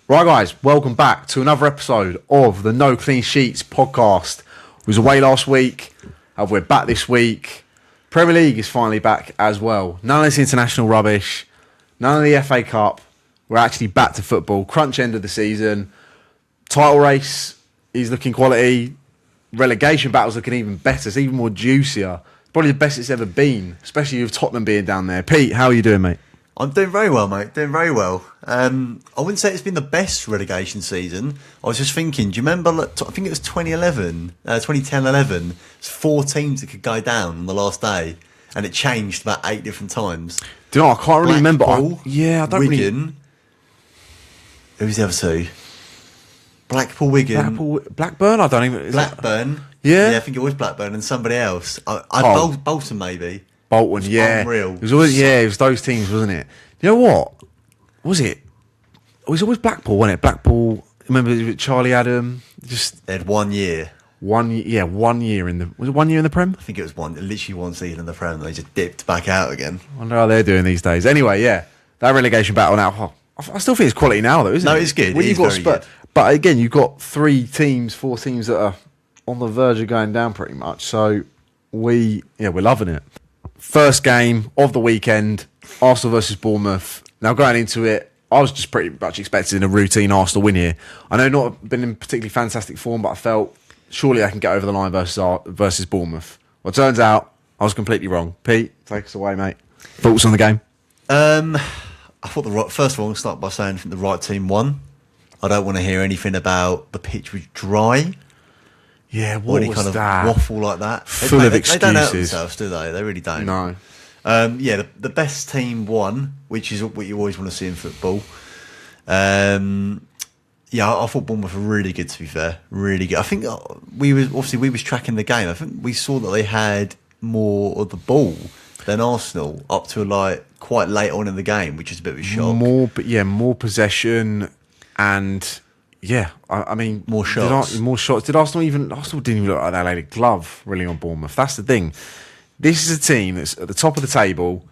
Right, guys, welcome back to another episode of the No Clean Sheets podcast. We was away last week, and we're back this week. Premier League is finally back as well. None of this international rubbish, none of the FA Cup. We're actually back to football. Crunch end of the season. Title race is looking quality. Relegation battle's looking even better. It's even more juicier. Probably the best it's ever been, especially with Tottenham being down there. Pete, how are you doing, mate? I'm doing very well, mate. Doing very well. I wouldn't say it's been the best relegation season. I was just thinking, do you remember, I think it was 2010-11. It's 4 teams that could go down on the last day, and it changed about 8 different times. Do you know, I can't really remember. I don't Wigan. really... Who was the other 2? Blackpool, Wigan. Blackburn? I don't even... Blackburn. Yeah? I think it was Blackburn and somebody else. Bolton, maybe. Bolton, yeah. Unreal. It was those teams, wasn't it? You know what? Was it? It was always Blackpool, wasn't it? Blackpool, remember Charlie Adam? They had 1 year. 1 year. 1 year in the... Was it 1 year in the Prem? I think it was literally one season in the Prem, and they just dipped back out again. I wonder how they're doing these days. Anyway, yeah. That relegation battle now... I still think it's quality now, though, isn't it? No, it's good. It's very good. But again, you've got 4 teams that are on the verge of going down pretty much. So we're loving it. First game of the weekend, Arsenal versus Bournemouth. Now going into it, I was just pretty much expecting a routine Arsenal win here. I know not been in particularly fantastic form, but I felt surely I can get over the line versus Bournemouth. Well, it turns out I was completely wrong. Pete, take us away, mate. Thoughts on the game? I thought first of all, I'll start by saying I think the right team won. I don't want to hear anything about the pitch was dry. Yeah, what was kind of that? Waffle like that. Full of excuses. They don't help themselves, do they? They really don't. No. The best team won, which is what you always want to see in football. I thought Bournemouth were really good, to be fair. Really good. I think we was tracking the game. I think we saw that they had more of the ball than Arsenal up to quite late on in the game, which is a bit of a shock. More possession and... Yeah, I mean... More shots. Did Arsenal didn't even look like they laid a glove, really, on Bournemouth. That's the thing. This is a team that's at the top of the table,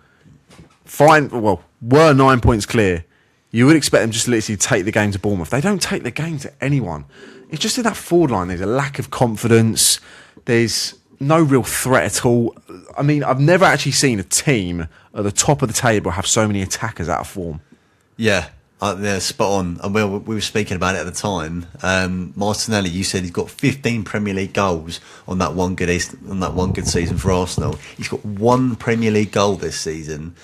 were 9 points clear. You would expect them just to literally take the game to Bournemouth. They don't take the game to anyone. It's just in that forward line, there's a lack of confidence. There's no real threat at all. I mean, I've never actually seen a team at the top of the table have so many attackers out of form. Yeah. They're spot on, and we were speaking about it at the time. Martinelli, you said he's got 15 Premier League goals on that one good season for Arsenal. He's got 1 Premier League goal this season.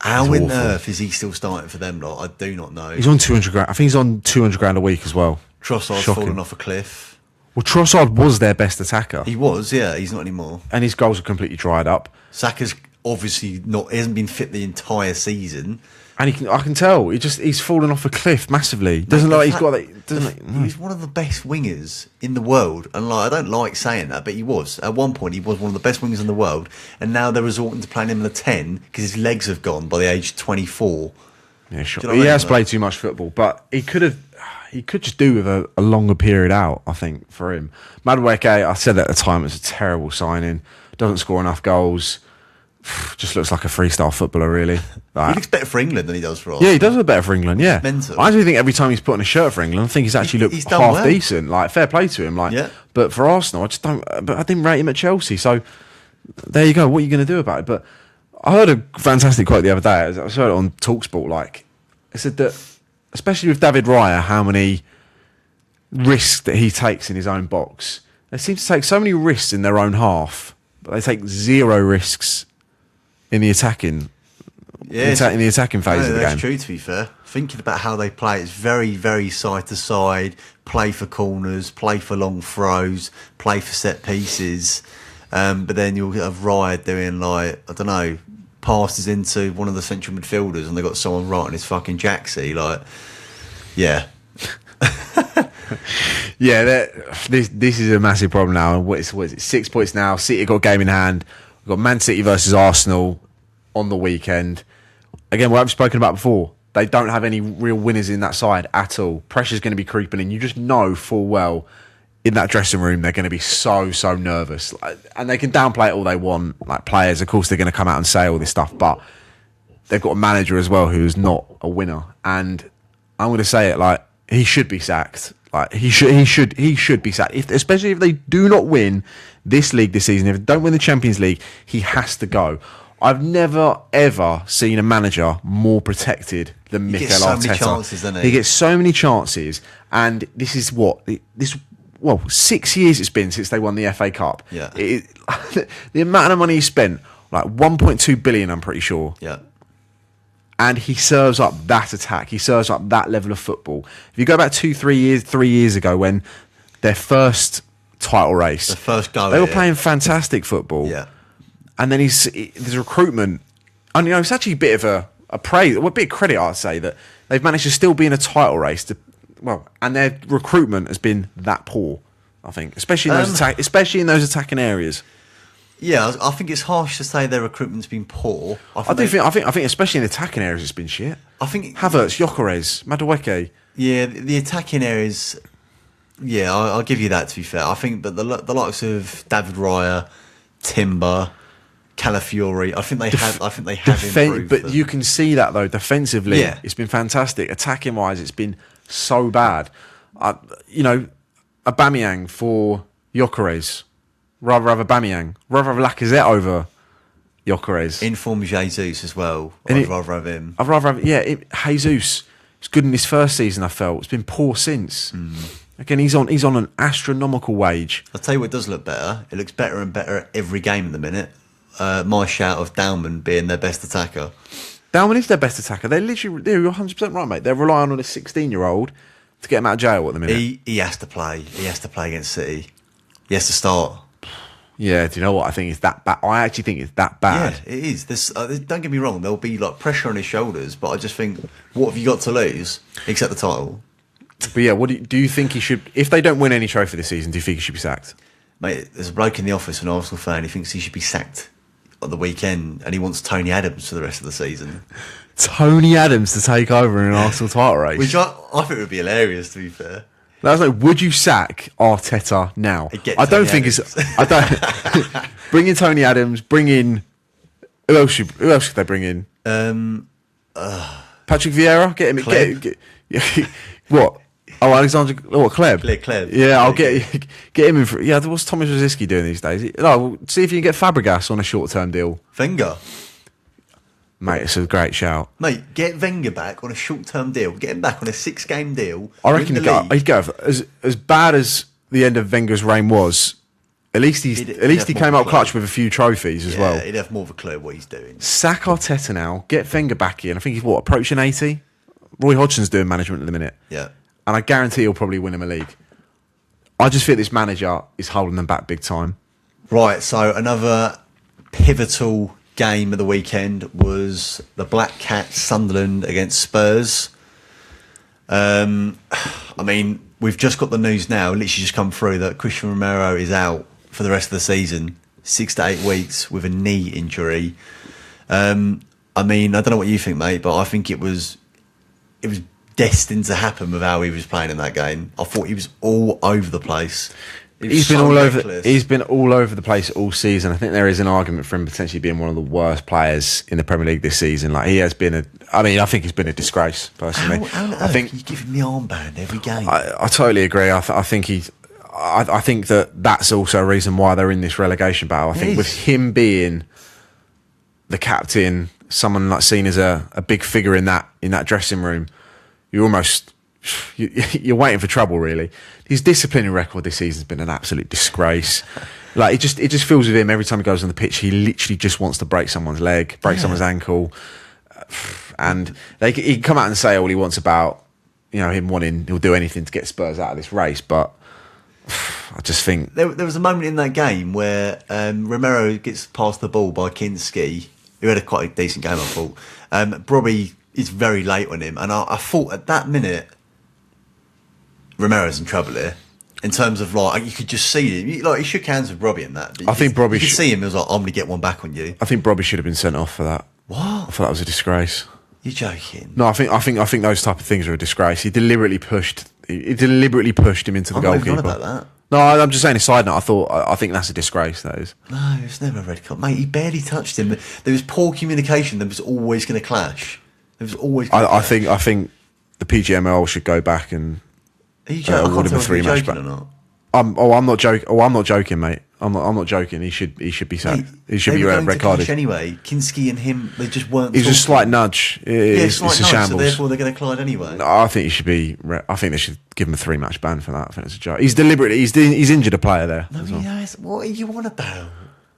How on earth is he still starting for them? I do not know. He's on 200 grand. I think he's on 200 grand a week as well. Trossard's fallen off a cliff. Well, Trossard was their best attacker. He was, yeah. He's not anymore, and his goals are completely dried up. Saka's obviously not. He hasn't been fit the entire season. And I can tell he's fallen off a cliff massively. Doesn't look like he's got that. He's one of the best wingers in the world, and I don't like saying that, but he was at one point. He was one of the best wingers in the world, and now they're resorting to playing him in the 10 because his legs have gone by the age of 24. Yeah, sure. He has played too much football, but he could just do with a longer period out. I think for him, Madueke, I said at the time, it's a terrible signing. Doesn't score enough goals. Just looks like a freestyle footballer, really. He looks better for England than he does for us. Yeah, he does look better for England, yeah. Mental. I actually think every time he's put on a shirt for England, I think he's actually looked half decent. Fair play to him. But for Arsenal, I just don't... But I didn't rate him at Chelsea, so there you go. What are you going to do about it? But I heard a fantastic quote the other day. I heard it on TalkSport. It said that, especially with David Raya, how many risks that he takes in his own box. They seem to take so many risks in their own half, but they take 0 risks in the attacking, in the attacking phase of the game. That's true, to be fair. Thinking about how they play, it's very, very side to side. Play for corners, play for long throws, play for set pieces. But then you'll have Raya doing passes into one of the central midfielders, and they've got someone right on his fucking jacksie. Yeah. Yeah, this is a massive problem now. And what is it? 6 points now. City got a game in hand. We've got Man City versus Arsenal on the weekend. Again, what I've spoken about before, they don't have any real winners in that side at all. Pressure's going to be creeping in. You just know full well in that dressing room they're going to be so nervous. And they can downplay it all they want. Players, of course, they're going to come out and say all this stuff, but they've got a manager as well who's not a winner. And I'm going to say it, he should be sacked. Like he should be sacked. Especially if they do not win this league this season, if they don't win the Champions League, he has to go. I've never ever seen a manager more protected than Mikel Arteta. He gets so many chances, doesn't he? He gets so many chances, and this is 6 years it's been since they won the FA Cup. Yeah, the amount of money he spent, like 1.2 billion, I'm pretty sure. Yeah. And he serves up that attack. He serves up that level of football. If you go back 3 years ago, when their first title race, the first go, they were playing fantastic football. Yeah, and then there's recruitment, and it's actually a bit of a praise, a bit of credit, I'd say, that they've managed to still be in a title race. And their recruitment has been that poor. I think, especially in those attacking areas. Yeah, I think it's harsh to say their recruitment's been poor. I think especially in the attacking areas it's been shit. I think Havertz, Gyökeres, Madueke. Yeah, the attacking areas. Yeah, I'll give you that. To be fair, I think, but the likes of David Raya, Timber, Calafiori, I think they have improved. But you can see that though defensively, it's been fantastic. Attacking wise, it's been so bad. Aubameyang for Gyökeres. Rather have Aubameyang. Rather have Lacazette over Gyökeres. Inform Jesus as well. I'd rather have him. I'd rather have... Yeah, Jesus. It's good in his first season, I felt. It's been poor since. Again, he's on an astronomical wage. I'll tell you what does look better. It looks better and better every game at the minute. My shout of Dalman being their best attacker. Dalman is their best attacker. They're 100% right, mate. They're relying on a 16-year-old to get him out of jail at the minute. He has to play. He has to play against City. He has to start. Yeah, do you know what? I think it's that bad. I actually think it's that bad. Yeah, it is. Don't get me wrong. There'll be like pressure on his shoulders, but I just think, what have you got to lose except the title? But yeah, do you think he should? If they don't win any trophy this season, do you think he should be sacked? Mate, there's a bloke in the office, an Arsenal fan. He thinks he should be sacked at the weekend, and he wants Tony Adams for the rest of the season. Tony Adams to take over in an Arsenal title race, which I think would be hilarious. To be fair. That's like, would you sack Arteta now? I don't think it's. I don't. Bring in Tony Adams. Bring in. Who else should they bring in? Patrick Vieira. Get him. What? Oh, Alexander. What? Kleb. Kleb. Yeah, I'll get him in. Yeah, what's Thomas Rosicky doing these days? See if you can get Fabregas on a short-term deal. Wenger. Mate, it's a great shout. Mate, get Wenger back on a short-term deal. Get him back on a 6-game deal. I reckon he'd go as bad as the end of Wenger's reign was. At least he came out clutch with a few trophies as well. Yeah, he'd have more of a clue what he's doing. Sack Arteta now. Get Wenger back in. I think he's approaching 80. Roy Hodgson's doing management at the minute. Yeah, and I guarantee he'll probably win him a league. I just feel this manager is holding them back big time. Right. So another pivotal game of the weekend was the Black Cats Sunderland against Spurs. I mean, we've just got the news now, literally just come through, that Christian Romero is out for the rest of the season, 6 to 8 weeks with a knee injury. I mean, I don't know what you think, mate, but I think it was destined to happen with how he was playing in that game. I thought he was all over the place. He's been all over the place all season. I think there is an argument for him potentially being one of the worst players in the Premier League this season. Like, he has been I think he's been a disgrace, personally. I think you give him the armband every game. I totally agree. I think that's also a reason why they're in this relegation battle. I think with him being the captain, someone like seen as a big figure in that dressing room, you're waiting for trouble, really. His disciplinary record this season has been an absolute disgrace. Like, it just feels with him every time he goes on the pitch, he literally just wants to break someone's leg, someone's ankle, and he can come out and say all he wants about him he'll do anything to get Spurs out of this race, but I just think there was a moment in that game where Romero gets passed the ball by Kinski, who had quite a decent game, I thought. Brobby is very late on him, and I thought at that minute Romero's in trouble here. In terms of, like, you could just see him. Like, he shook hands with Brobby in that. I think Brobby... You could see him, he was like, I'm going to get one back on you. I think Brobby should have been sent off for that. What? I thought that was a disgrace. You're joking? No, I think those type of things are a disgrace. He deliberately pushed him into the goalkeeper. I'm not about that. No, I'm just saying a side note. I think that's a disgrace, that is. No, it's never a red card. Mate, he barely touched him. There was poor communication. There was always going to clash. There was always going to clash. I think the PGML should go back and award him a 3-match ban. I'm not joking. I'm not joking, mate. I'm not joking. He should be sacked. He should be red carded anyway. Kinski and him, they just weren't. It was a slight nudge. It's a shambles. So therefore, they're going to collide anyway. No, I think he should be. I think they should give him a 3-match ban for that. I think it's a joke. He's deliberately. He's injured a player there. No, what are you on about?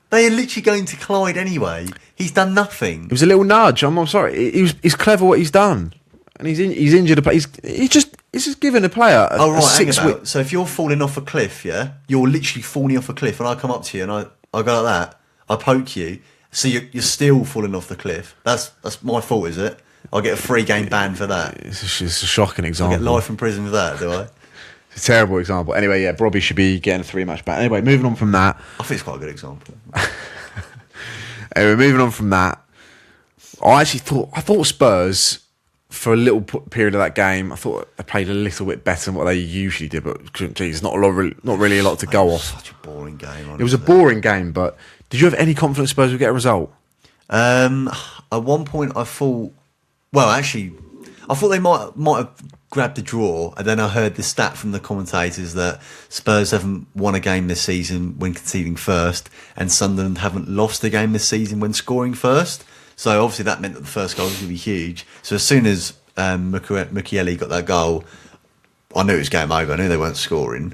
They are literally going to collide anyway. He's done nothing. It was a little nudge. I'm sorry. He's clever what he's done, and he's injured a player. He's just given a player a 6 week. So if you're falling off a cliff, yeah, you're literally falling off a cliff, and I come up to you and I go like that. I poke you, so you're still falling off the cliff. That's my fault, is it? I get a 3-game ban for that. It's a shocking example. I get life in prison for that, do I? It's a terrible example. Anyway, yeah, Robbie should be getting a 3-match ban. Anyway, moving on from that. I think it's quite a good example. Anyway, moving on from that. I thought Spurs, for a little period of that game, I thought they played a little bit better than what they usually did. But geez, not really a lot to go off. Such a boring game. Honestly. It was a boring game. But did you have any confidence Spurs would get a result? At one point, I thought. Well, actually, I thought they might have grabbed the draw, and then I heard the stat from the commentators that Spurs haven't won a game this season when conceding first, and Sunderland haven't lost a game this season when scoring first. So obviously that meant that the first goal was going to be huge. So as soon as Mukiele got that goal, I knew it was game over. I knew they weren't scoring.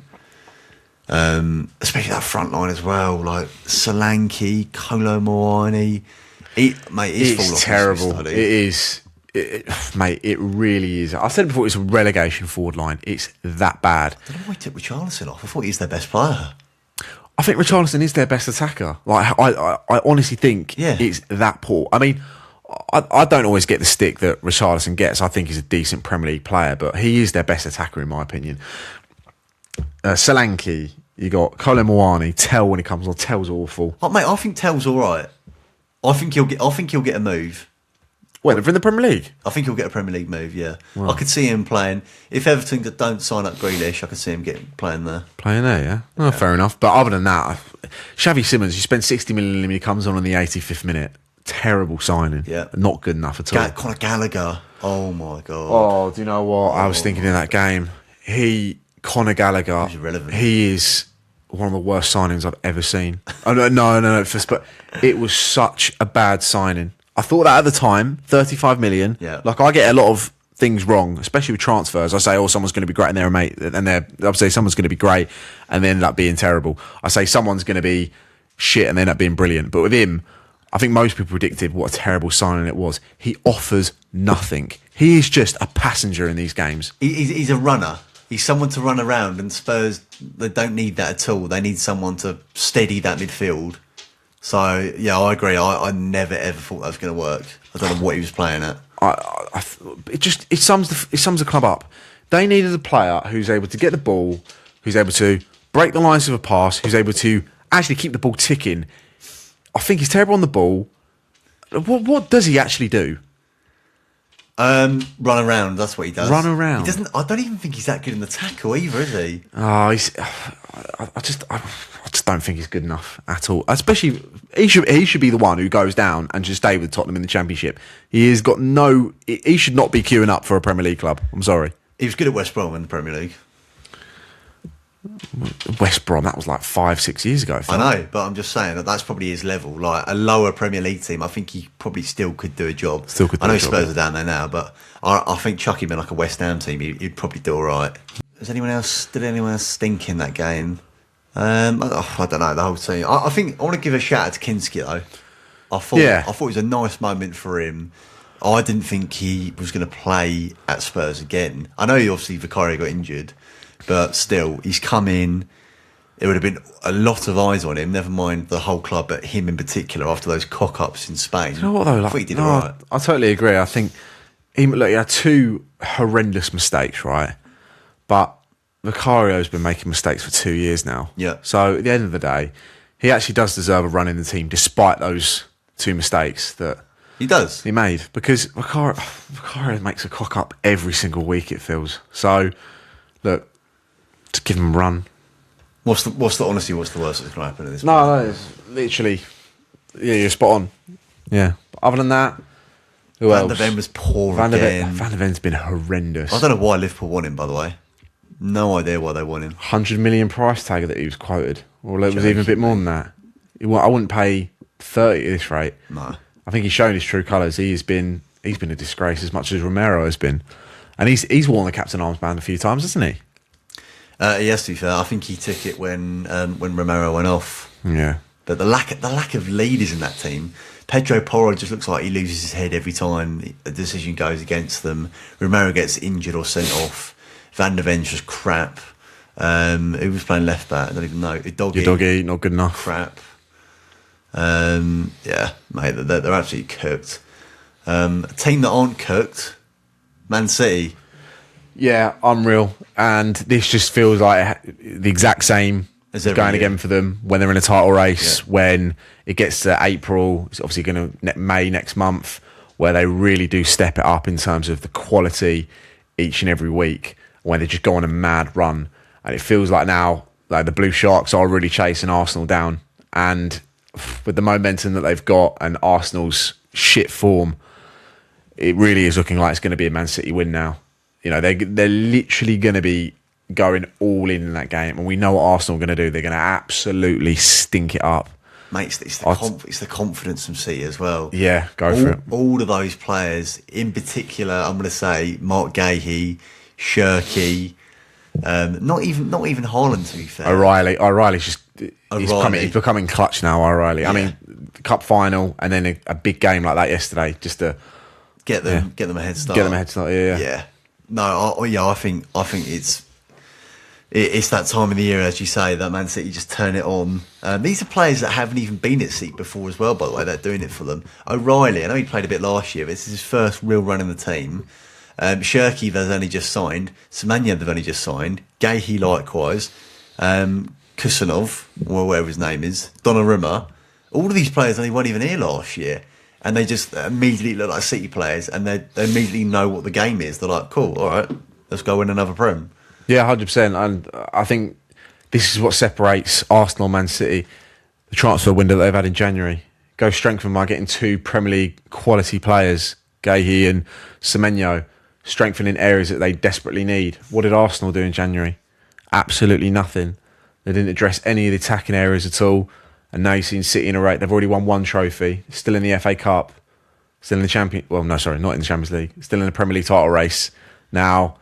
Especially that front line as well, like Solanke, Kolo Muani. It's terrible. It is. Mate, it really is. I said before, it's a relegation forward line. It's that bad. I don't know why he took Richarlison off. I thought he's their best player. I think Richarlison is their best attacker. Like I honestly think it's that poor. I mean, I don't always get the stick that Richarlison gets. I think he's a decent Premier League player, but he is their best attacker in my opinion. Solanke, you got Kolo Muani. Tell when he comes on. Tell's awful. Oh, mate, I think Tell's all right. I think he'll get a move. When from the Premier League? I think he'll get a Premier League move, yeah. Wow. I could see him playing. If Everton don't sign up Grealish, I could see him playing there. Playing there, yeah? Oh, fair enough. But other than that, Xavi Simons, you spend 60 million on him, he comes on the 85th minute. Terrible signing. Yeah. Not good enough at all. Conor Gallagher. Oh, my God. Oh, do you know what? I was thinking in that game. Conor Gallagher, he is one of the worst signings I've ever seen. Oh, no. But it was such a bad signing. I thought that at the time, 35 million. Yeah. Like, I get a lot of things wrong, especially with transfers. I say, someone's going to be great and they're a mate. And I'll say someone's going to be great and they end up being terrible. I say someone's going to be shit and they end up being brilliant. But with him, I think most people predicted what a terrible signing it was. He offers nothing. He is just a passenger in these games. He's a runner. He's someone to run around, and Spurs, they don't need that at all. They need someone to steady that midfield. So, yeah, I agree. I never, ever thought that was going to work. I don't know what he was playing at. It sums the club up. They needed a player who's able to get the ball, who's able to break the lines of a pass, who's able to actually keep the ball ticking. I think he's terrible on the ball. What does he actually do? Run around. That's what he does. Run around. He doesn't. I don't even think he's that good in the tackle either, is he? I just don't think he's good enough at all. Especially, he should be the one who goes down and just stay with Tottenham in the Championship. He has got no. He should not be queuing up for a Premier League club. I'm sorry. He was good at West Brom in the Premier League. West Brom, that was like 5-6 years ago. I know, but I'm just saying that's probably his level. Like a lower Premier League team, I think he probably still could do a job. I know Spurs are down there now, but I think chuck him in like a West Ham team, he'd probably do all right. Did anyone else stink in that game? I don't know, the whole team. I think I want to give a shout out to Kinski though. I thought it was a nice moment for him. I didn't think he was going to play at Spurs again. I know obviously Vicario got injured, but still, he's come in. It would have been a lot of eyes on him, never mind the whole club, but him in particular after those cock-ups in Spain. You know what, though? I thought he did all right. I totally agree. I think he had two horrendous mistakes, right? But Vicario's been making mistakes for 2 years now. Yeah. So at the end of the day, he actually does deserve a run in the team, despite those two mistakes that he made. Because Vicario makes a cock-up every single week, it feels. So, look, just give him a run. What's the worst that's going to happen in this? No, it's literally, yeah, you're spot on. Yeah. But other than that, Who else? Van der Ven was poor again. Van der Ven's been horrendous. I don't know why Liverpool want him, by the way. No idea why they want him. 100 million price tag that he was quoted. Or it was even a bit more than that. I wouldn't pay 30 at this rate. No. I think he's shown his true colours. He's been a disgrace as much as Romero has been. And he's worn the captain armband a few times, hasn't he? Yes, to be fair. I think he took it when Romero went off. Yeah. But the lack of leaders in that team. Pedro Porro just looks like he loses his head every time a decision goes against them. Romero gets injured or sent off. Van der Ven's just crap. Who was playing left back? I don't even know. Doggy, not good enough. Crap. Yeah, mate, they're absolutely cooked. A team that aren't cooked, Man City. Yeah, unreal. And this just feels like the exact same as going again for them when they're in a title race. Yeah. When it gets to April, it's obviously going to May next month, where they really do step it up in terms of the quality each and every week, when they just go on a mad run. And it feels like now, like the Blue Sharks are really chasing Arsenal down. And with the momentum that they've got and Arsenal's shit form, it really is looking like it's going to be a Man City win now. You know, they're literally going to be going all in that game. And we know what Arsenal are going to do. They're going to absolutely stink it up. Mate, it's the confidence from City as well. Yeah, for it. All of those players, in particular, I'm going to say Mark Gahey, Shirky, not even Haaland, to be fair. O'Reilly's just he's becoming clutch now. O'Reilly. Yeah. I mean, the cup final and then a big game like that yesterday, just to get them a head start. Yeah. No, I think it's that time of the year, as you say, that Man City just turn it on. These are players that haven't even been at City before as well, by the way. They're doing it for them. O'Reilly, I know he played a bit last year, but this is his first real run in the team. Shirky, they've only just signed. Semenya, they've only just signed. Gahey, likewise. Kusanov, or whatever his name is. Donnarumma. All of these players only weren't even here last year. And they just immediately look like City players, and they immediately know what the game is. They're like, cool, all right, let's go win another Prem. Yeah, 100%. And I think this is what separates Arsenal and Man City. The transfer window that they've had in January. Go strengthen by getting 2 Premier League quality players, Gahey and Semenyo, strengthening areas that they desperately need. What did Arsenal do in January? Absolutely nothing. They didn't address any of the attacking areas at all. And now you've seen City in a rate. They've already won 1 trophy. Still in the FA Cup. Still in the not in the Champions League. Still in the Premier League title race. Now,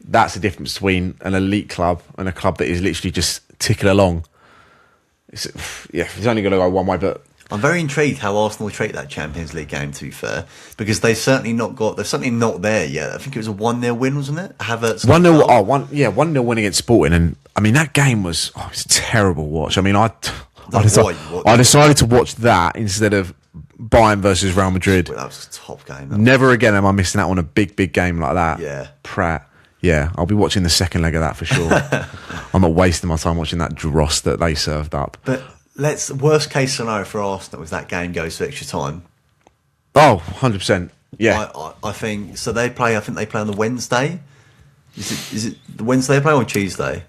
that's the difference between an elite club and a club that is literally just ticking along. It's only going to go one way, but I'm very intrigued how Arsenal treat that Champions League game, to be fair, because they're certainly not there yet. I think it was a 1-0 win, wasn't it? Havertz 1-0. 1-0 win against Sporting, and I mean that game was it was a terrible watch. I mean, I decided to watch that instead of Bayern versus Real Madrid. Well, that was a top game. Never again am I missing out on a big game like that. Yeah, Pratt. Yeah, I'll be watching the second leg of that for sure. I'm not wasting my time watching that dross that they served up. But worst case scenario for Arsenal is that game goes to extra time. Oh, 100%. Yeah. I think so. I think they play on the Wednesday. Is it the Wednesday they play or Tuesday?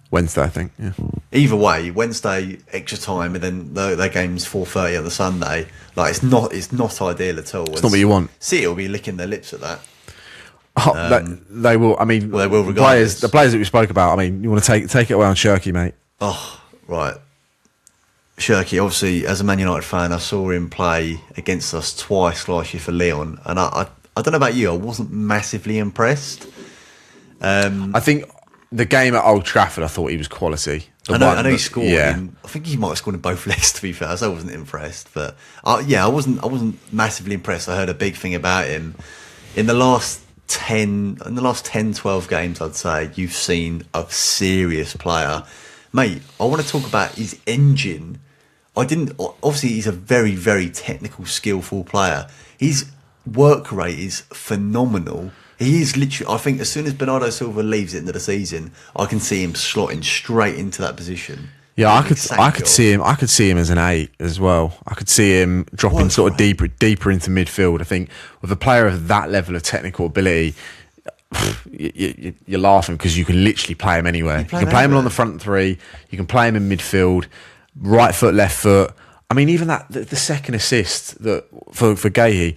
Wednesday, I think. Yeah. Either way, Wednesday extra time, and then their game's 4:30 on the Sunday. Like it's not ideal at all. It's not what you want. City will be licking their lips at that. They will. I mean, they will. The players that we spoke about. I mean, you want to take it away on Shirky, mate. Oh, right. Shirky, obviously, as a Man United fan, I saw him play against us twice last year for Lyon, and I don't know about you, I wasn't massively impressed. I think the game at Old Trafford, I thought he was quality. I know he scored. Yeah. I think he might have scored in both legs, to be fair, so I wasn't impressed. But I wasn't massively impressed. I heard a big thing about him. In the last 10, 12 games, I'd say, you've seen a serious player. Mate, I want to talk about his engine. Obviously, he's a very, very technical, skillful player. His work rate is phenomenal. He is literally, I think as soon as Bernardo Silva leaves at the end of the season, I can see him slotting straight into that position. Yeah, I could see him as an 8 as well. I could see him dropping deeper into midfield. I think with a player of that level of technical ability, you're laughing because you can literally play him anywhere. You can play him on the front 3. You can play him in midfield, right foot, left foot. I mean, even the second assist that for Gahey,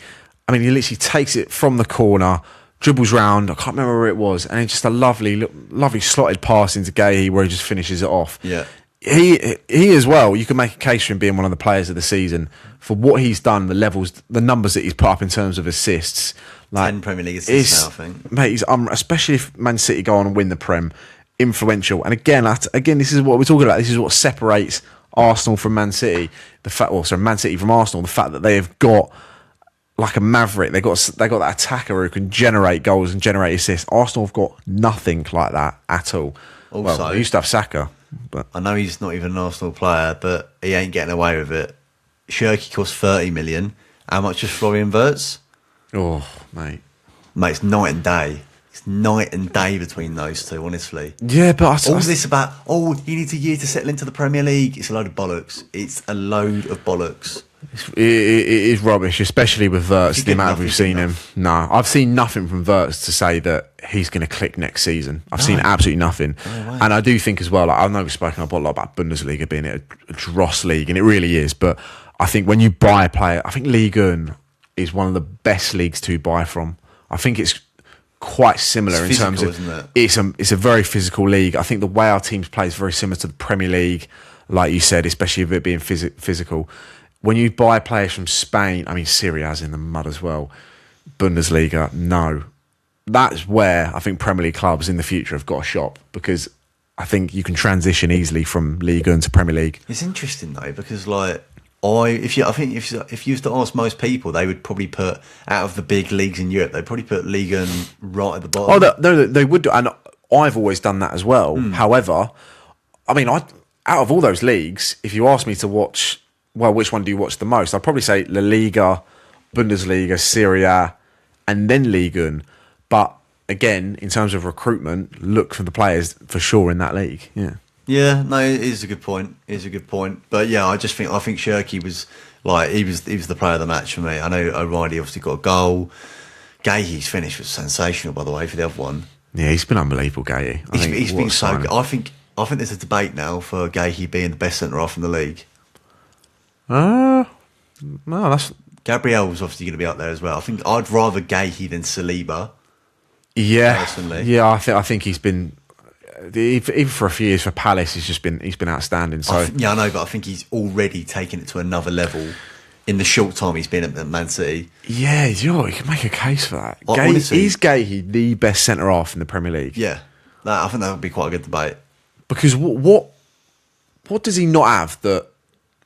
I mean, he literally takes it from the corner, dribbles round. I can't remember where it was, and it's just a lovely slotted pass into Gahey where he just finishes it off. Yeah. He as well, you can make a case for him being one of the players of the season for what he's done, the numbers that he's put up in terms of assists. Like 10 Premier League assists now, I think. Mate, he's, especially if Man City go on and win the Prem, influential. And again, this is what we're talking about. This is what separates Arsenal from Man City. Man City from Arsenal. The fact that they have got like a maverick. They got that attacker who can generate goals and generate assists. Arsenal have got nothing like that at all. Also, they used to have Saka. But I know he's not even an Arsenal player, but he ain't getting away with it. Shirky cost 30 million. How much is Florian Wirtz? Oh, mate, it's night and day. It's night and day between those two, honestly. Yeah, but all this about he needs a year to settle into the Premier League. It's a load of bollocks. It's a load of bollocks. It is rubbish, especially with Wirtz. The amount we've seen him. No, I've seen nothing from Wirtz to say that he's going to click next season. I've seen absolutely nothing, and I do think as well. Like, I know we've spoken a lot about Bundesliga being a dross league, and it really is. But I think when you buy a player, I think Ligue 1 is one of the best leagues to buy from. I think it's quite similar in terms of it's a very physical league. I think the way our teams play is very similar to the Premier League, like you said, especially with it being physical. When you buy players from Spain, I mean, Serie A's in the mud as well. Bundesliga, no. That's where I think Premier League clubs in the future have got a shop, because I think you can transition easily from Ligue 1 to Premier League. It's interesting though, because like if you used to ask most people, they would probably put, out of the big leagues in Europe, they'd probably put Ligue 1 right at the bottom. Oh no, they would do, and I've always done that as well. However, I mean, out of all those leagues, if you ask me to watch, well, which one do you watch the most? I'd probably say La Liga, Bundesliga, Serie A, and then Ligue 1. But again, in terms of recruitment, look for the players for sure in that league. Yeah, no, it is a good point. But yeah, I think Shirky was like he was the player of the match for me. I know O'Reilly obviously got a goal. Gahey's finish was sensational, by the way, for the other one. Yeah, he's been unbelievable, Gahey. He's been so good. I think there's a debate now for Gahey being the best centre half in the league. No, that's Gabriel's obviously going to be up there as well. I think I'd rather Gahey than Saliba. Yeah, personally. Yeah, I think he's been, even for a few years for Palace, he's been outstanding. So I know, but I think he's already taken it to another level in the short time he's been at Man City. Yeah, you can make a case for that. Honestly, is Gahey the best centre half in the Premier League? Yeah, I think that would be quite a good debate. Because what does he not have that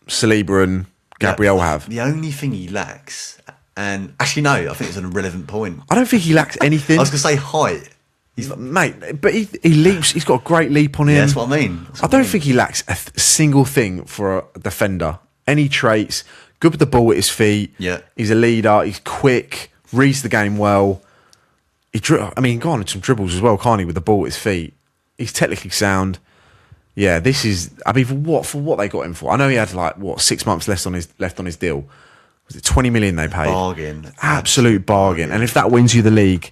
Saliba and Gabriel have? The only thing he lacks, and actually no, I think it's an irrelevant point. I don't think he lacks anything. I was going to say height. Mate, but he leaps. He's got a great leap on him. Yeah, that's what I mean. I don't think he lacks a single thing for a defender. Any traits, good with the ball at his feet. Yeah. He's a leader. He's quick, reads the game well. He can go on some dribbles as well, can't he, with the ball at his feet? He's technically sound. Yeah, this is. I mean, for what they got him for? I know he had 6 months left on his deal. Was it 20 million they paid? Bargain, absolute bargain. And if that wins you the league,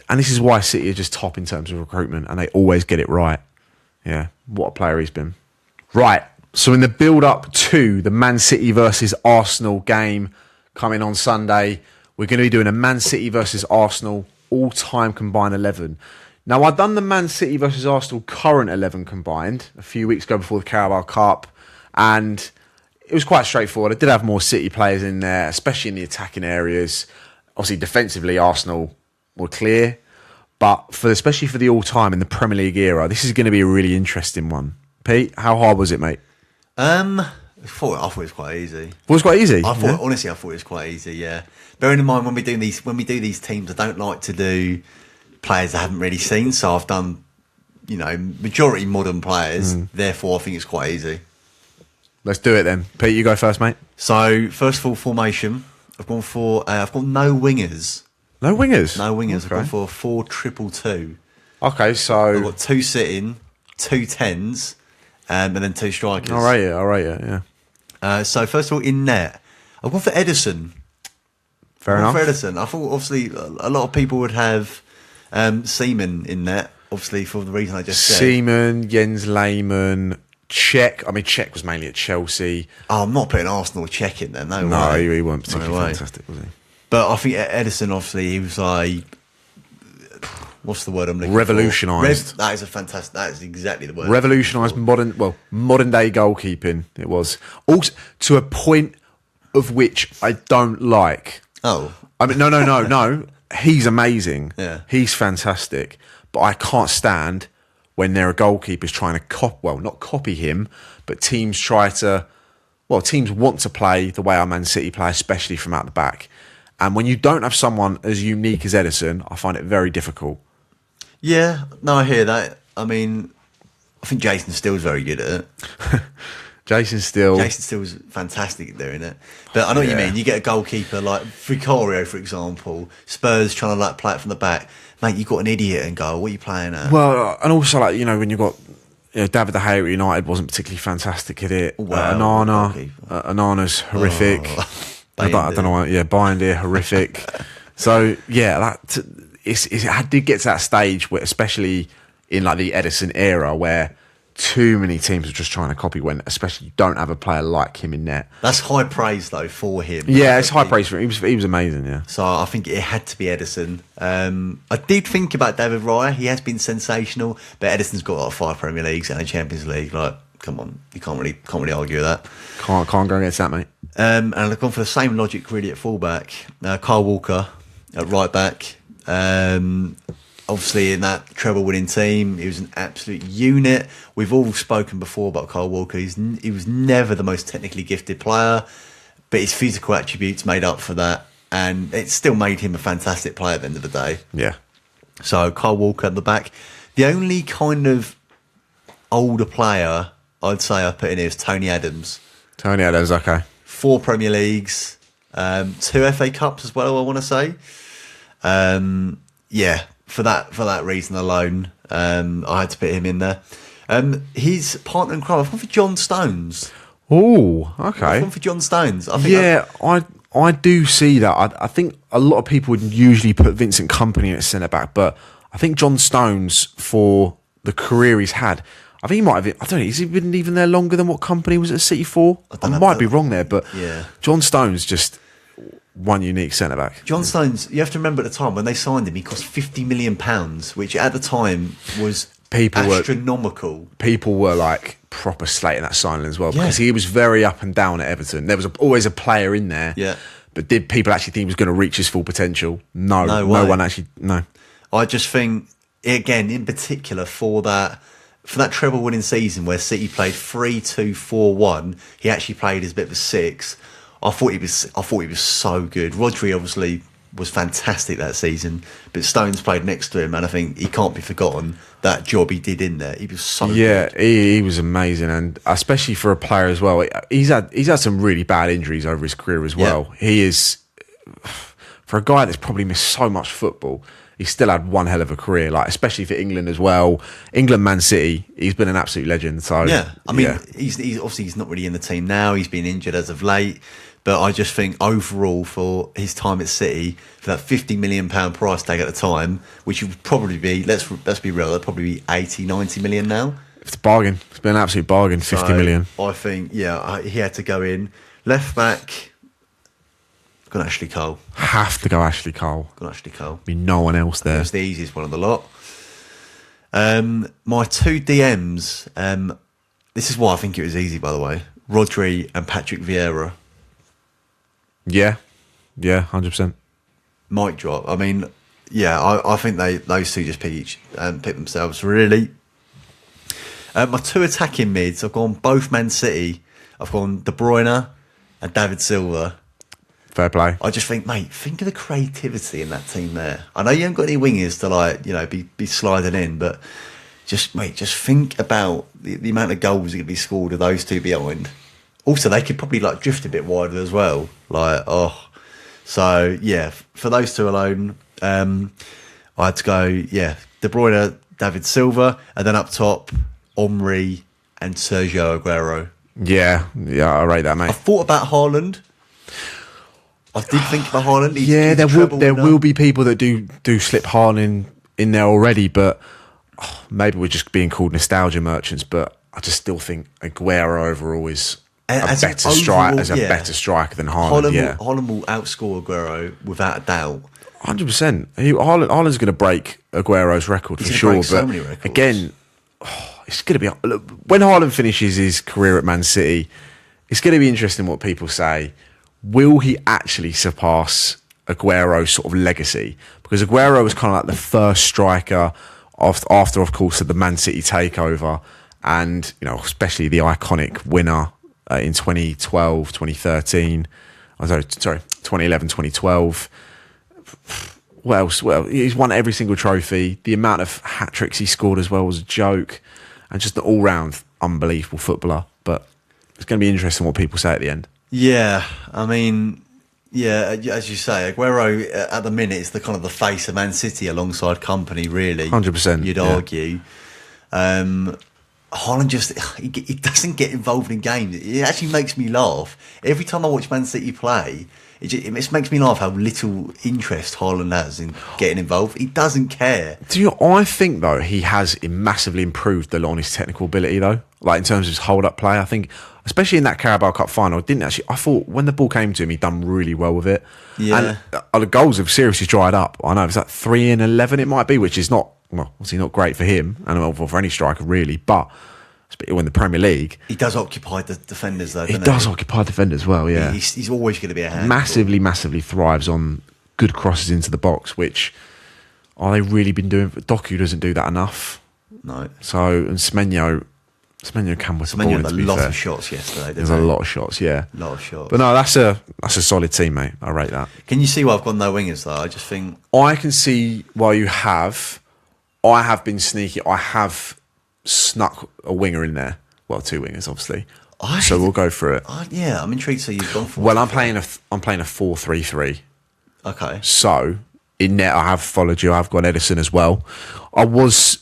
and this is why City are just top in terms of recruitment, and they always get it right. Yeah, what a player he's been. Right. So in the build-up to the Man City versus Arsenal game coming on Sunday, we're going to be doing a Man City versus Arsenal all-time combined 11. Now, I've done the Man City versus Arsenal current 11 combined a few weeks ago before the Carabao Cup, and it was quite straightforward. I did have more City players in there, especially in the attacking areas. Obviously, defensively, Arsenal were clear, but especially for the all-time in the Premier League era, this is going to be a really interesting one. Pete, how hard was it, mate? I thought it was quite easy. It was quite easy. Honestly, I thought it was quite easy. Yeah. Bearing in mind when we do these teams, I don't like to do players I haven't really seen. So I've done, majority modern players. Therefore, I think it's quite easy. Let's do it then. Pete, you go first, mate. So first of all, formation. I've gone for. I've got no wingers. No wingers. No wingers. Okay. I've gone for 4-2-2. Okay, so I've got 2 sitting, 2 10s. And then 2 strikers. All right, yeah. So first of all, in net, I've gone for Edison. Fair enough. For Edison, I thought obviously a lot of people would have Seaman in net, obviously for the reason I just said. Seaman, Jens Lehmann, Cech. I mean, Cech was mainly at Chelsea. Oh, I'm not putting Arsenal Cech in there. No way. No, he weren't particularly fantastic, was he? But I think Edison, obviously, he was like, what's the word I'm looking revolutionised. For? That is a fantastic. That is exactly the word. Revolutionised modern day goalkeeping. It was also to a point of which I don't like. Oh, I mean, no. He's amazing. Yeah, he's fantastic. But I can't stand when there are goalkeepers trying to not copy him, but teams teams want to play the way our Man City play, especially from out the back. And when you don't have someone as unique as Edison, I find it very difficult. Yeah, no, I hear that. I mean, I think Jason Steele's very good at it. Jason Steele's fantastic at doing it. But I know what you mean. You get a goalkeeper like Vicario, for example, Spurs trying to play it from the back. Mate, you've got an idiot in goal. What are you playing at? Well, and also when you've got David De Gea at United wasn't particularly fantastic at it. Onana's horrific. I don't know why. Yeah, Bayern horrific. So it did get to that stage where, especially in the Edison era, where too many teams were just trying to copy when, especially you don't have a player like him in net. That's high praise though for him. Yeah, it's high praise for him. He was amazing. Yeah. So I think it had to be Edison. I did think about David Raya. He has been sensational, but Edison's got 5 Premier Leagues and a Champions League. Come on, you can't really argue with that. Can't go against that, mate. And I've gone for the same logic really at fullback. Kyle Walker at right back. Obviously, in that treble-winning team, he was an absolute unit. We've all spoken before about Kyle Walker. He was never the most technically gifted player, but his physical attributes made up for that, and it still made him a fantastic player at the end of the day. Yeah. So Kyle Walker at the back. The only kind of older player I'd say I put in here is Tony Adams. Tony Adams, okay. 4 Premier Leagues, 2 FA Cups as well, I want to say. For that reason alone, I had to put him in there. His partner in crime, I've gone for John Stones. Oh, okay. I've gone for John Stones. I do see that. I think a lot of people would usually put Vincent Kompany at centre back, but I think John Stones, for the career he's had, I think he might have. I don't know. Has he been even there longer than what Kompany was at City for? I might be wrong there, but John Stones just one unique centre back. John Stones, you have to remember at the time when they signed him, he cost £50 million, which at the time was astronomical. People were proper slating that signing as well, because he was very up and down at Everton. There was always a player in there. Yeah. But did people actually think he was going to reach his full potential? No one actually. No. I just think, again, in particular for that treble-winning season where City played 3-2-4-1, he actually played as a bit of a 6. I thought he was so good. Rodri obviously was fantastic that season, but Stones played next to him, and I think he can't be forgotten that job he did in there. He was so good. Yeah, he was amazing, and especially for a player as well. He's had some really bad injuries over his career as well. Yeah. He is, for a guy that's probably missed so much football, he still had one hell of a career, especially for England as well. England, Man City, he's been an absolute legend. So yeah, I mean, he's obviously he's not really in the team now. He's been injured as of late, but I just think overall for his time at City, for that £50 million price tag at the time, which would probably be, let's be real, that'd probably be 80, 90 million now. It's a bargain. It's been an absolute bargain. 50 million. I think he had to go in left back. Gone Ashley Cole. Have to go Ashley Cole. Gone Ashley Cole. Be no one else there. It's the easiest one of the lot. My 2 DMs. This is why I think it was easy, by the way. Rodri and Patrick Vieira. Yeah, 100%. Mic drop. I mean, I think those two just pick themselves really. My 2 attacking mids, I've gone both Man City. I've gone De Bruyne and David Silva. Fair play. I just think, mate, think of the creativity in that team there. I know you haven't got any wingers to be sliding in, but just think about the amount of goals that could be scored with those two behind. Also, they could probably drift a bit wider as well. So yeah, for those two alone, I had to go, De Bruyne, David Silva, and then up top, Omri and Sergio Aguero. Yeah, I rate that, mate. I thought about Haaland. I did think about Haaland. There will be people that do slip Haaland in there already, but maybe we're just being called nostalgia merchants. But I just still think Aguero overall is better striker than Haaland. Haaland will outscore Aguero without a doubt. 100%. Haaland's going to break Aguero's record for sure. But again, it's going to be when Haaland finishes his career at Man City. It's going to be interesting what people say. Will he actually surpass Aguero's sort of legacy? Because Aguero was kind of like the first striker after, of course, the Man City takeover, and especially the iconic winner in 2012, 2013. 2011, 2012. What else? Well, he's won every single trophy. The amount of hat tricks he scored as well was a joke, and just an all-round unbelievable footballer. But it's going to be interesting what people say at the end. Yeah, I mean, as you say, Aguero at the minute is the kind of the face of Man City alongside Company. Really, 100%. You'd argue. Haaland he doesn't get involved in games. It actually makes me laugh every time I watch Man City play. It just makes me laugh how little interest Haaland has in getting involved. He doesn't care. I think, though, he has massively improved on his technical ability, though. Like, in terms of his hold-up play, I think, especially in that Carabao Cup final, I thought when the ball came to him, he'd done really well with it. Yeah. And the goals have seriously dried up. I know, it's like 3 in 11 it might be, which is not, well, obviously not great for him, and for any striker, really, but in the Premier League, he does occupy the defenders, though. He does occupy defenders well. Yeah, he's always going to be a handful. Massively thrives on good crosses into the box. Which are they really been doing? Doku doesn't do that enough. No. So and Semenyo can with the ball. Had a lot of shots yesterday. There's a lot of shots. Yeah, a lot of shots. But no, that's a solid team, mate. I rate that. Can you see why I've got no wingers though? I just think I can see why you have. I have been sneaky. I have snuck a winger in there. Well, 2 wingers, obviously. So we'll go for it. Yeah, I'm intrigued. So you've gone for. Well, I'm playing a 4-3-3. Okay. So in net, I have followed you. I've got Edison as well. I was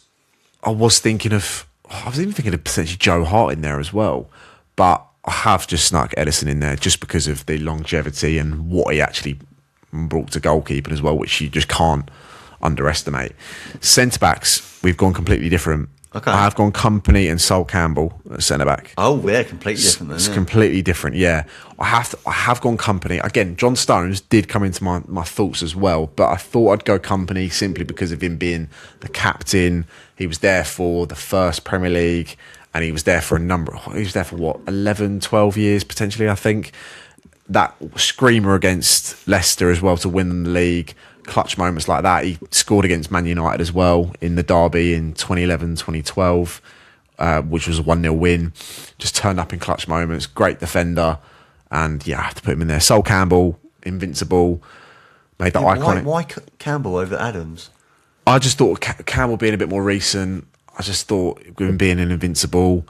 thinking of. I was even thinking of potentially Joe Hart in there as well, but I have just snuck Edison in there just because of the longevity and what he actually brought to goalkeeping as well, which you just can't underestimate. Centre backs, we've gone completely different. Okay. I have gone Company and Sol Campbell at centre back. Oh, yeah, completely different. It's completely different. Yeah, I have gone Company again. John Stones did come into my thoughts as well, but I thought I'd go Company simply because of him being the captain. He was there for the first Premier League, and he was there for He was there for what 11, 12 years potentially. I think that screamer against Leicester as well to win the league. Clutch moments like that. He scored against Man United as well in the derby in 2011, 2012, which was a 1-0 win. Just turned up in clutch moments. Great defender. And yeah, I have to put him in there. Sol Campbell, invincible. Made that iconic. Why Campbell over Adams? I just thought Campbell being a bit more recent. I just thought with him being an invincible,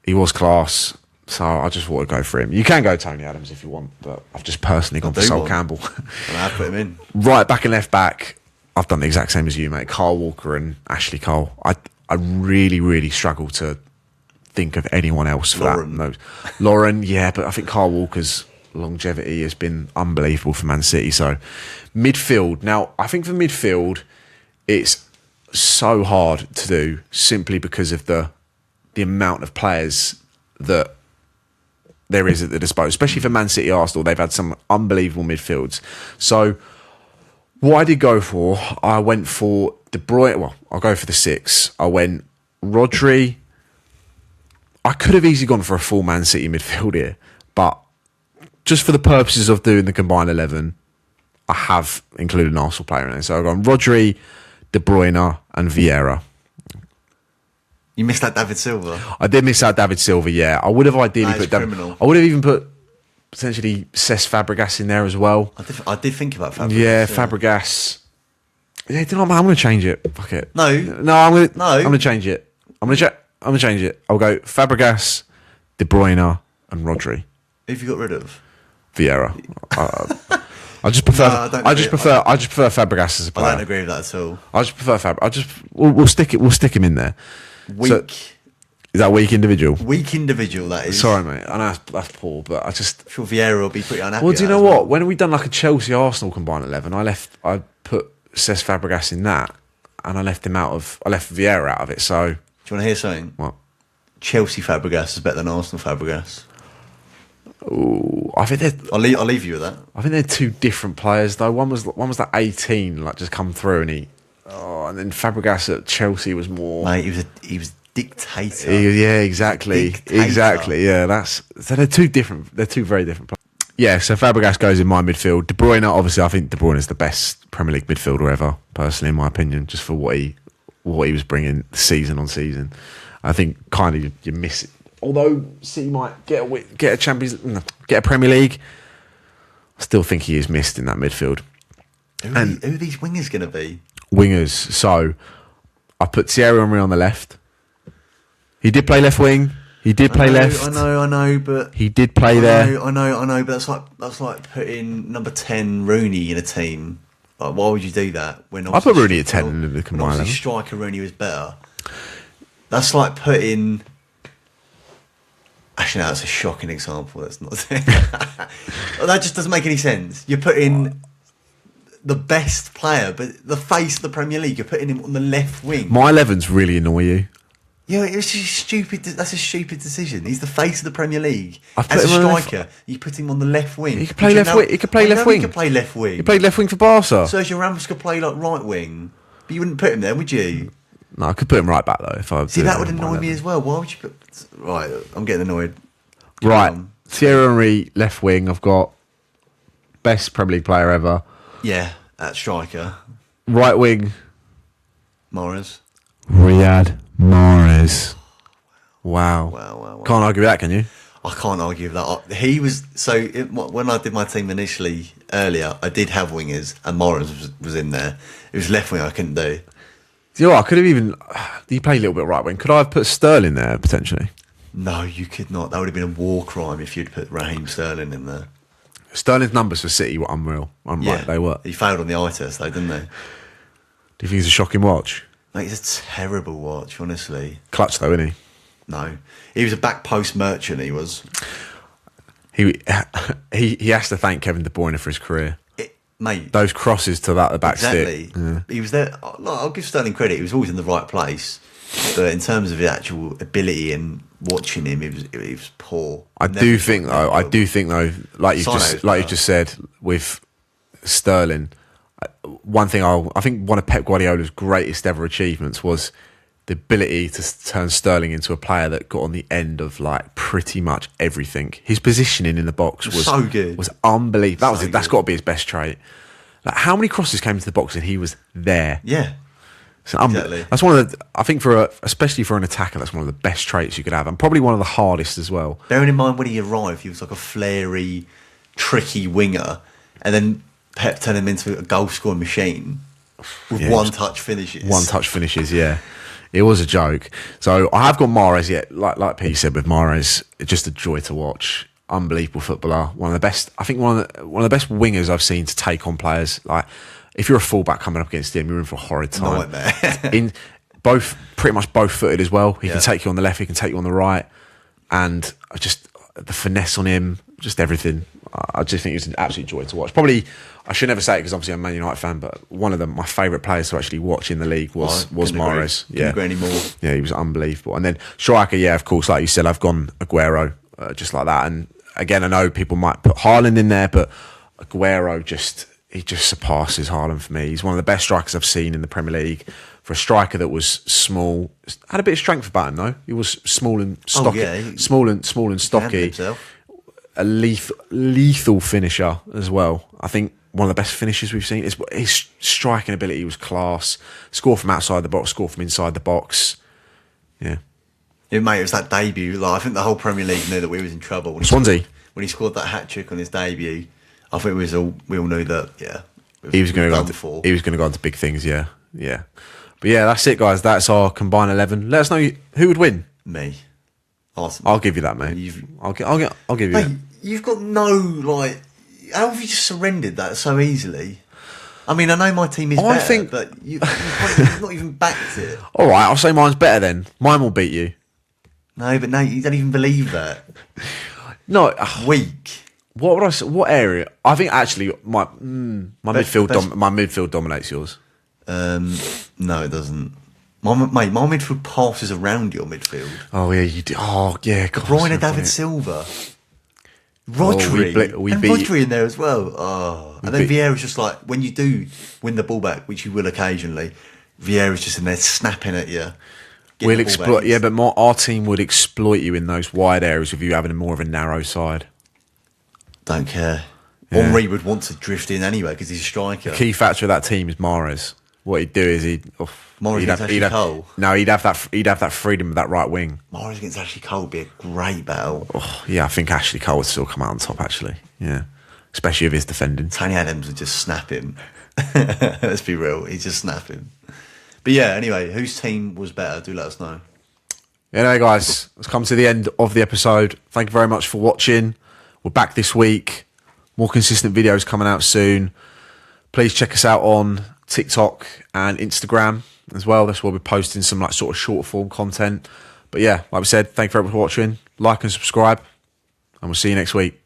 he was class. So I just want to go for him. You can go Tony Adams if you want, but I've just personally gone for Sol Campbell. And I've put him in. Right back and left back, I've done the exact same as you, mate. Kyle Walker and Ashley Cole. I really, really struggle to think of anyone else for that. No. Lauren, yeah, but I think Kyle Walker's longevity has been unbelievable for Man City. So midfield. Now, I think for midfield, it's so hard to do simply because of the amount of players that there is at the disposal, especially for Man City, Arsenal. They've had some unbelievable midfields. So what I did go for, I went for De Bruyne. Well, I'll go for the 6. I went Rodri. I could have easily gone for a full Man City midfield here, but just for the purposes of doing the combined 11, I have included an Arsenal player in there. So I've gone Rodri, De Bruyne and Vieira. You missed out David Silva. I did miss out David Silva, yeah. I would have ideally put criminal. I would have even put potentially Cesc Fabregas in there as well. I did think about Fabregas. Yeah, Fabregas. Yeah, you know what, I'm going to change it. Fuck it. No, I'm going to change it. I'm going to change it. I'll go Fabregas, De Bruyne and Rodri. Who have you got rid of? Vieira. I just prefer. I just prefer Fabregas as a player. I don't agree with that at all. I just prefer Fabregas. We'll stick it. We'll stick him in there. Weak. So, is that weak individual? Weak individual. That is. Sorry, mate. I know that's poor, but I just. I'm sure Vieira will be pretty unhappy. Well, do you know what? When we done like a Chelsea Arsenal combined 11, I put Cesc Fabregas in that, and I left Vieira out of it. So. Do you want to hear something? What? Chelsea Fabregas is better than Arsenal Fabregas. Ooh, I think they're. I'll leave you with that. I think they're two different players though. One was that 18, like just come through, and then Fabregas at Chelsea was more. Mate, he was dictator. Yeah, exactly, exactly. Yeah, so they're two different. They're two very different players. Yeah, so Fabregas goes in my midfield. De Bruyne, obviously, I think De Bruyne is the best Premier League midfielder ever, personally, in my opinion, just for what he was bringing season on season. I think kind of you miss it. Although City might get a Premier League, I still think he is missed in that midfield. Who are these wingers going to be? Wingers. So I put Thierry Henry on the left. He did play left wing. He did play left. I know, but he did play there. I know, but that's like putting number 10 Rooney in a team. Like, why would you do that? When I put Rooney at 10 in the combined level. Striker Rooney was better. That's like putting. Actually, no, that's a shocking example. That's not. That just doesn't make any sense. You're putting the best player, but the face of the Premier League. You're putting him on the left wing. My 11s really annoy you. Yeah, it's just stupid. That's a stupid decision. He's the face of the Premier League. As a striker, you put him on the left wing. He could play left wing. He could play left wing. He could play left wing. He played left wing for Barca. Sergio Ramos could play like right wing, but you wouldn't put him there, would you? No, I could put him right back though. If I see, that would annoy me as well. Why would you put? Right, I'm getting annoyed. Right, Thierry Henry left wing. I've got best Premier League player ever. Yeah, at striker. Right wing, Mahrez. Riyad Mahrez. Wow. Can't argue with that, can you? I can't argue with that. He was when I did my team initially earlier, I did have wingers, and Mahrez was in there. It was left wing I couldn't do. Do you know what? I could have even. He played a little bit right wing. Could I have put Sterling there potentially? No, you could not. That would have been a war crime if you'd put Raheem Sterling in there. Sterling's numbers for City were unreal. Yeah, they were. He failed on the eye test, though, didn't they? Do you think it's a shocking watch? Mate, it's a terrible watch, honestly. Clutch though, isn't he? No, he was a back post merchant. He was. He has to thank Kevin De Bruyne for his career. Mate, those crosses to that back exactly. stick. Yeah. He was there. I'll give Sterling credit. He was always in the right place, but in terms of the actual ability and watching him, it was poor. I do think though, like you just said with Sterling, one thing I think one of Pep Guardiola's greatest ever achievements was the ability to turn Sterling into a player that got on the end of like pretty much everything. His positioning in the box was so good, was unbelievable. That's got to be his best trait. Like how many crosses came into the box and he was there? Yeah, so exactly. That's one of the. I think especially for an attacker, that's one of the best traits you could have, and probably one of the hardest as well. Bearing in mind when he arrived, he was like a flary, tricky winger, and then Pep turned him into a goal scoring machine with one-touch finishes. One-touch finishes, yeah. It was a joke. So I have got Mahrez. Yeah, like Pete said with Mahrez, it's just a joy to watch. Unbelievable footballer. One of the best. I think one of the best wingers I've seen to take on players. Like if you're a fullback coming up against him, you're in for a horrid time. Nightmare. Pretty much both footed as well. He can take you on the left. He can take you on the right, and just the finesse on him, just everything. I just think it was an absolute joy to watch. Probably, I should never say it because obviously I'm a Man United fan, but one of my favourite players to actually watch in the league was Mahrez. Couldn't agree anymore. Yeah, he was unbelievable. And then striker, yeah, of course, like you said, I've gone Aguero, just like that. And again, I know people might put Haaland in there, but Aguero he just surpasses Haaland for me. He's one of the best strikers I've seen in the Premier League. For a striker that was small, had a bit of strength about him though. He was small and stocky, small and stocky. A lethal finisher as well. I think one of the best finishes we've seen. His striking ability was class. Score from outside the box, score from inside the box. Yeah. Yeah, mate, it was that debut. Like, I think the whole Premier League knew that we was in trouble. Swansea. When he scored that hat-trick on his debut, I think we all knew that, he was going to go on to big things, yeah. But yeah, that's it, guys. That's our combined 11. Let us know who would win. Me. Arsenal. I'll give you that, mate. I'll give you mate, that. You've got no, like... How have you just surrendered that so easily? I mean, I know my team is better, but you've not even backed it. All right, I'll say mine's better then. Mine will beat you. No, but no, you don't even believe that. No. Weak. What would I say? What area? I think actually my midfield dominates yours. No, it doesn't. My midfield passes around your midfield. Oh yeah, you do. Oh yeah, De Bruyne, David Silva. Rodri in there as well. Oh, and then Vieira's just like, when you do win the ball back, which you will occasionally, Vieira's just in there snapping at you. We'll exploit, but our team would exploit you in those wide areas with you having more of a narrow side. Don't care. Yeah. Henry would want to drift in anyway because he's a striker. The key factor of that team is Mahrez. What he'd do is he'd have Cole. No, he'd have that freedom of that right wing. Mahrez against Ashley Cole would be a great battle. Oh, yeah, I think Ashley Cole would still come out on top. Actually, yeah, especially with his defending. Tony Adams would just snap him. Let's be real, he'd just snap him. But yeah, anyway, whose team was better? Do let us know. Anyway, guys, let's come to the end of the episode. Thank you very much for watching. We're back this week. More consistent videos coming out soon. Please check us out on TikTok and Instagram as well. That's where we're posting some like sort of short form content. But yeah, like we said, thank you very much for watching. Like and subscribe, and we'll see you next week.